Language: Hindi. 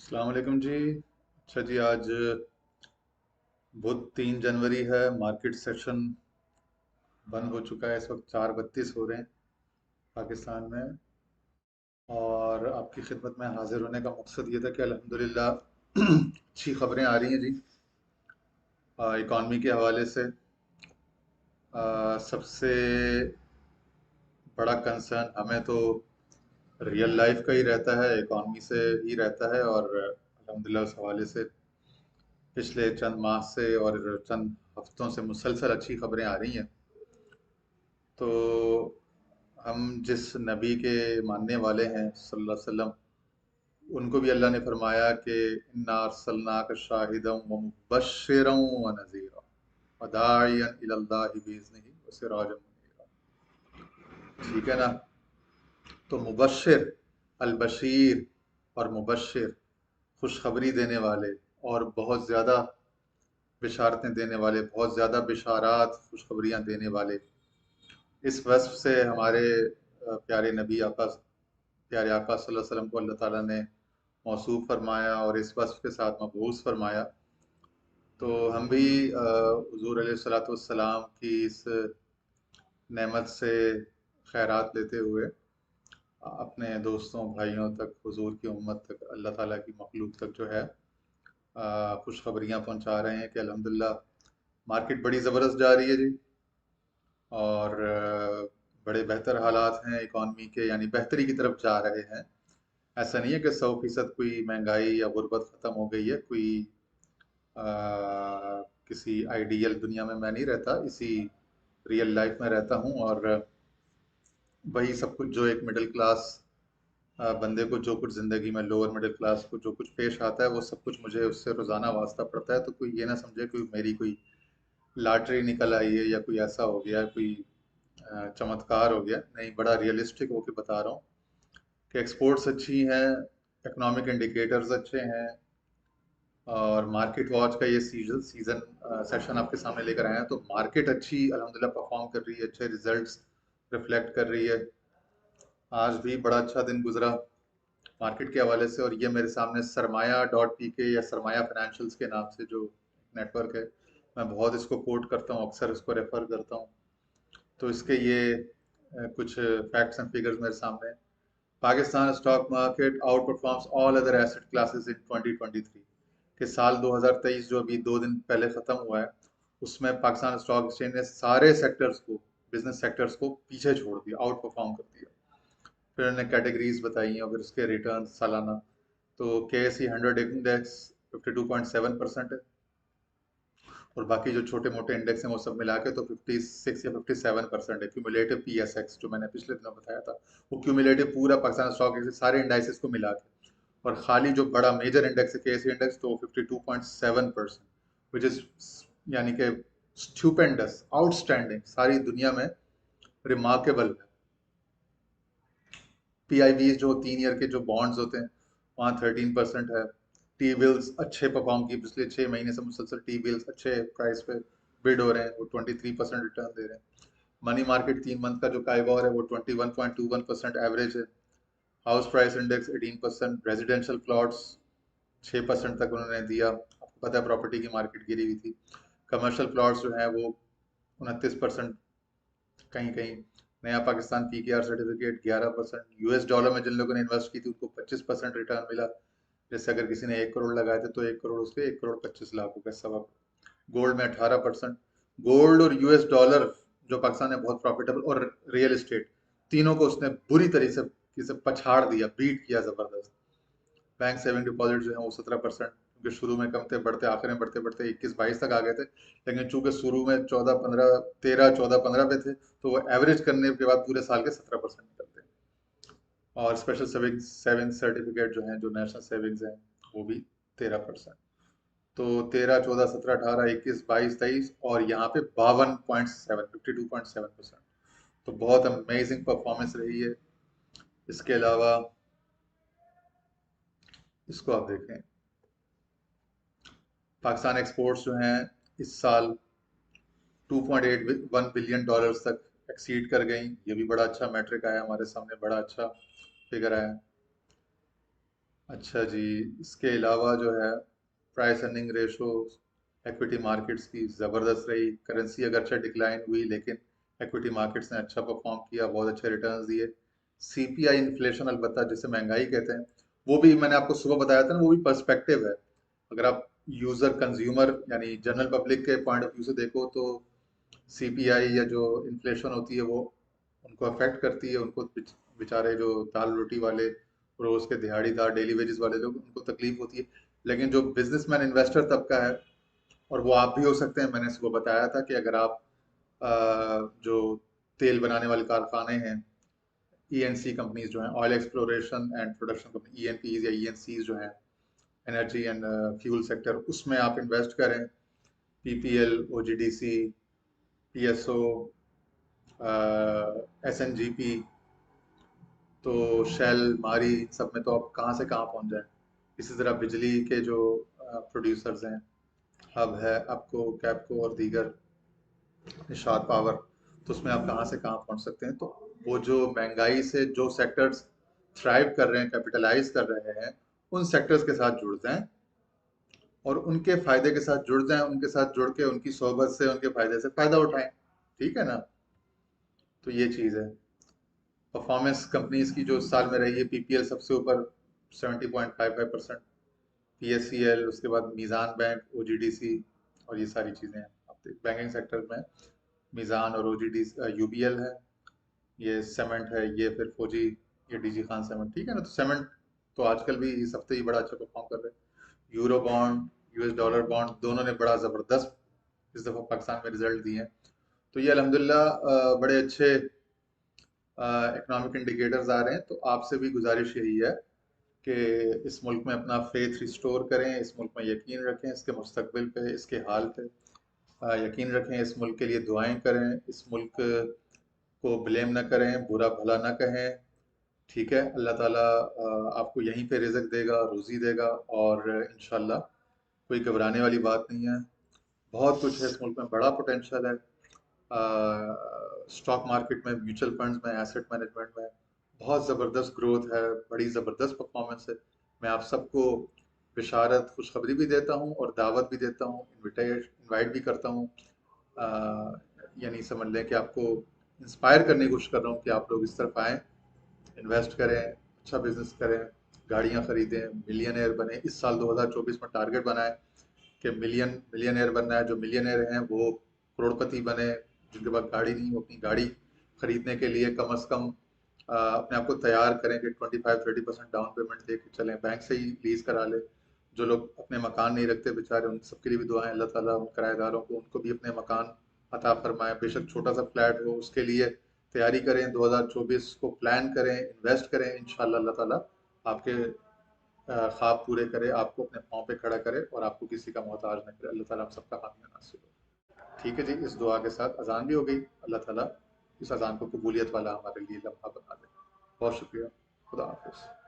अस्सलाम वालेकुम जी। अच्छा जी, आज बुध 3 जनवरी है। मार्केट सेशन बंद हो चुका है। इस वक्त 4:32 हो रहे हैं पाकिस्तान में। और आपकी खिदमत में हाजिर होने का मकसद ये था कि अल्हम्दुलिल्लाह अच्छी खबरें आ रही हैं जी। इकॉनमी के हवाले से सबसे बड़ा कंसर्न हमें तो रियल लाइफ का ही रहता है, इकॉनमी से ही रहता है। और अल्हम्दुलिल्लाह उस हवाले से पिछले चंद माह से और चंद हफ्तों से मुसलसल अच्छी खबरें आ रही हैं। तो हम जिस नबी के मानने वाले हैं सल्लल्लाहु अलैहि वसल्लम, उनको भी अल्लाह ने फरमाया कि इन्ना अरसलनाका शाहिदम व मुबश्शिरम व नज़ीरा व दाइयन इलल्लाहि बिइज़्निही व सिराजम मुनीरा। ठीक है ना? तो मुबश्शिर, अल बशीर और मुबश्शिर, खुशखबरी देने वाले और बहुत ज़्यादा बिशारतें देने वाले, बहुत ज़्यादा बिशारात खुशखबरियाँ देने वाले। इस वस्फ से हमारे प्यारे नबी आका, प्यारे आका सल्लल्लाहु अलैहि वसल्लम को अल्लाह ताला ने मौसूफ फरमाया और इस वस्फ के साथ मबऊस फरमाया। तो हम भी हुज़ूर अलैहिस्सलातु वस्सलाम की इस नेमत से खैरात लेते हुए अपने दोस्तों भाइयों तक, हुज़ूर की उम्मत तक, अल्लाह ताला की मखलूक तक जो है खुशखबरियाँ पहुँचा रहे हैं कि अल्हम्दुलिल्लाह मार्केट बड़ी ज़बरदस्त जा रही है जी। और बड़े बेहतर हालात हैं इकॉनमी के, यानी बेहतरी की तरफ जा रहे हैं। ऐसा नहीं है कि 100% कोई महंगाई या गुर्बत ख़त्म हो गई है। कोई आ, किसी आइडियल दुनिया में मैं नहीं रहता, इसी रियल लाइफ में रहता हूँ। और वही सब कुछ जो एक मिडिल क्लास बंदे को, जो कुछ ज़िंदगी में लोअर मिडिल क्लास को जो कुछ पेश आता है, वो सब कुछ मुझे उससे रोज़ाना वास्ता पड़ता है। तो कोई ये ना समझे कि मेरी कोई लॉटरी निकल आई है या कोई ऐसा हो गया, कोई चमत्कार हो गया। नहीं, बड़ा रियलिस्टिक होके बता रहा हूँ कि एक्सपोर्ट्स अच्छी हैं, इकोनॉमिक इंडिकेटर्स अच्छे हैं। और मार्केट वॉच का ये सीजन सेशन आपके सामने लेकर आए हैं। तो मार्केट अच्छी अल्हम्दुलिल्लाह परफॉर्म कर रही है, अच्छे रिजल्ट्स रिफ्लेक्ट कर रही है। आज भी बड़ा अच्छा दिन गुजरा मार्केट के हवाले से। और ये मेरे सामने सरमाया डॉट पी के या सरमाया फाइनेंशियल्स के नाम से जो नेटवर्क है, मैं बहुत इसको कोट करता हूँ, अक्सर इसको रेफर करता हूँ। तो इसके ये कुछ फैक्ट्स एंड फिगर्स मेरे सामने हैं। Pakistan stock market out performs all other asset classes in 2023 के साल 2023 जो अभी 2 दिन पहले खत्म हुआ है, उसमें पाकिस्तान स्टॉक एक्सचेंज ने सारे सेक्टर्स को, बिजनेस सेक्टर्स को पीछे छोड़ दिया, आउट परफॉर्म कर दिया। फिर उन्होंने कैटेगरीज बताई और फिर उसके रिटर्न सालाना। तो KSE 100 इंडेक्स 52.7% है। और बाकी जो छोटे मोटे इंडेक्स हैं वो सब मिला के तो 56 या 57% है। क्यूमुलेटिव PSX जो मैंने पिछले दिनों बताया था, वो क्यूमुलेटिव पूरा पाकिस्तान स्टॉक एक्सचेंज सारे इंडाइसेस को मिला के। और खाली जो बड़ा मेजर इंडेक्स है KSE इंडेक्स, तो 52.7%, विच इज यानी कि स्टूपेंडस, आउटस्टैंडिंग, सारी दुनिया में रिमार्केबल है। PIB जो 3 ईयर के जो बॉन्ड्स होते हैं, वहाँ 13% है। टी बिल्स अच्छे परफॉर्म की, पिछले 6 महीने से मुसलसल टी बिल्स अच्छे प्राइस पे बिड हो रहे हैं, वो 23% रिटर्न दे रहे हैं। मनी मार्केट 3 मंथ का जो काइबॉर है वो 21.21% एवरेज है। House price index 18%। Residential plots 6% तक उन्होंने दिया। आपको पता है प्रॉपर्टी की मार्केट गिरी हुई थी। कमर्शियल प्लॉट्स जो हैं वो 29%। कहीं कहीं नया Pakistan PKR certificate 11%। US dollar में जिन लोगों ने इन्वेस्ट की थी उनको 25% रिटर्न मिला। जैसे अगर किसी ने 1 करोड़ लगाए थे तो 1 करोड़ उसके 1 करोड़ 25 लाख हो गए, सवा। गोल्ड में 18%। गोल्ड और US डॉलर जो पाकिस्तान में बहुत प्रॉफिटेबल, और रियल एस्टेट, तीनों को उसने बुरी तरीके से पछाड़ दिया, बीट किया जबरदस्त। बैंक सेविंग डिपॉजिट जो है वो 17%, क्योंकि शुरू में कम थे, बढ़ते आखिर में बढ़ते बढ़ते 21-22 तक आ गए थे। लेकिन चूंकि शुरू में 14-15, 13-14-15 पे थे, तो वो एवरेज करने के बाद पूरे साल के 17% निकलते हैं। और स्पेशल सेविंग्स सेविंग्स सर्टिफिकेट जो हैं, जो नेशनल सेविंग्स हैं, वो भी 13%। तो 13, 14, 17, 18, 19, 20, 22, 23, और यहाँ पे 52.7 तो बहुत अमेजिंग परफॉर्मेंस रही है। इसके अलावा इसको आप देखें, पाकिस्तान एक्सपोर्ट्स जो हैं इस साल $2.81 बिलियन तक एक्सीड कर गई। ये भी बड़ा अच्छा मैट्रिक आया हमारे सामने, बड़ा अच्छा फिगर आया। अच्छा जी, इसके अलावा जो है price earning ratio equity markets की ज़बरदस्त रही। करेंसी अगरचे डिक्लाइन हुई, लेकिन इक्विटी मार्केट्स ने अच्छा परफॉर्म किया, बहुत अच्छे रिटर्न्स दिए। सीपीआई इन्फ्लेशन अलबत्ता जिसे महंगाई कहते हैं, वो भी मैंने आपको सुबह बताया था ना, वो भी पर्सपेक्टिव है। अगर आप यूज़र कंज्यूमर यानी जनरल पब्लिक के पॉइंट ऑफ व्यू से देखो तो सीपीआई या जो इन्फ्लेशन होती है वो उनको अफेक्ट करती है। उनको बेचारे जो दाल रोटी वाले, रोज के दिहाड़ीदार, डेली वेजेस वाले लोग, उनको तकलीफ होती है। लेकिन जो बिजनेसमैन इन्वेस्टर तबका है, और वो आप भी हो सकते हैं, मैंने सुबह बताया था कि अगर आप जो तेल बनाने वाले कारखाने हैं, ईएनसी कंपनीज जो हैं, oil exploration and production company, ENPs या ईएनसीज जो हैं, एनर्जी एंड फ्यूल सेक्टर, उसमें आप इन्वेस्ट करें। पीपीएल, ओजीडीसी, पीएसओ, एसएनजीपी, तो शेल, मारी, इन सब में तो आप कहाँ से कहाँ पहुंच जाए। इसी तरह बिजली के जो प्रोड्यूसर्स हैं, हब है, आपको कैपको और दीगर, निषाद पावर, तो उसमें आप कहाँ से कहाँ पहुंच सकते हैं। तो वो जो महंगाई से जो सेक्टर्स थ्राइव कर रहे हैं, कैपिटलाइज कर रहे हैं, उन सेक्टर्स के साथ जुड़ जाएं और उनके फायदे के साथ जुड़ जाएं, उनके साथ जुड़ के उनकी सोहबत से, उनके फायदे से फायदा उठाएं। ठीक है ना? तो ये चीज़ है। परफॉर्मेंस कंपनीज की जो इस साल में रही है, पीपीएल सबसे ऊपर 70.55%, पीएससीएल, उसके बाद मीज़ान बैंक, ओजीडीसी, और ये सारी चीज़ें हैं। अब बैंकिंग सेक्टर में मीज़ान और ओजीडी, यूबीएल है, ये सीमेंट है, ये फिर फौजी, ये डीजी खान सीमेंट। ठीक है ना? तो सीमेंट तो आजकल भी इस हफ्ते ही बड़ा अच्छा परफॉर्म कर रहे हैं। Euro bond, US dollar bond, दोनों ने बड़ा ज़बरदस्त इस दफ़ा पाकिस्तान में रिजल्ट दिए हैं। तो ये अल्हम्दुलिल्लाह बड़े अच्छे इकोनॉमिक इंडिकेटर्स आ रहे हैं। तो आपसे भी गुजारिश यही है कि इस मुल्क में अपना फेथ रिस्टोर करें, इस मुल्क में यकीन रखें, इसके मुस्तकबिल पे, इसके हाल पे यकीन रखें, इस मुल्क के लिए दुआएं करें, इस मुल्क को ब्लेम ना करें, बुरा भला ना कहें। ठीक है? अल्लाह ताला आपको यहीं पे रिज़्क देगा, रोज़ी देगा, और इंशाल्लाह कोई घबराने वाली बात नहीं है। बहुत कुछ है इस मुल्क में, बड़ा पोटेंशियल है। स्टॉक मार्केट में, म्यूचुअल फंड्स में, एसेट मैनेजमेंट में बहुत ज़बरदस्त ग्रोथ है, बड़ी ज़बरदस्त परफॉर्मेंस है। मैं आप सबको बिशारत, खुशखबरी भी देता हूँ और दावत भी देता हूँ, इनवाइट भी करता हूँ। यानी समझ लें कि आपको इंस्पायर करने की कोशिश कर रहा हूँ कि आप लोग इस तरफ आएँ, इन्वेस्ट करें, अच्छा बिजनेस करें, गाड़ियाँ खरीदें, मिलियनेयर बने। इस साल 2024 में टारगेट बनाए कि मिलियनेयर बनना है। जो मिलियनेयर हैं वो करोड़पति बने। जिनके पास गाड़ी नहीं, वो अपनी गाड़ी खरीदने के लिए कम से कम अपने आप को तैयार करें कि 25-30% डाउन पेमेंट दे के चलें, बैंक से ही लीज करा ले। जो लोग अपने मकान नहीं रखते बेचारे, उन सबके लिए भी दुआएं, अल्लाह ताला उन किराएदारों को, उनको भी अपने मकान अता फरमाए, बेशक छोटा सा फ्लैट हो, उसके लिए तैयारी करें। 2024 को प्लान करें, इन्वेस्ट करें, इंशाल्लाह अल्लाह ताला आपके ख्वाब पूरे करे, आपको अपने पाँव पे खड़ा करे और आपको किसी का मोहताज न करे। अल्लाह ताला हम सबका हामी और नासिर हो। ठीक है जी, इस दुआ के साथ अजान भी हो गई। अल्लाह ताला इस अजान को कबूलियत वाला हमारे लिए लम्हा बना दे। बहुत शुक्रिया। खुदा हाफिज़।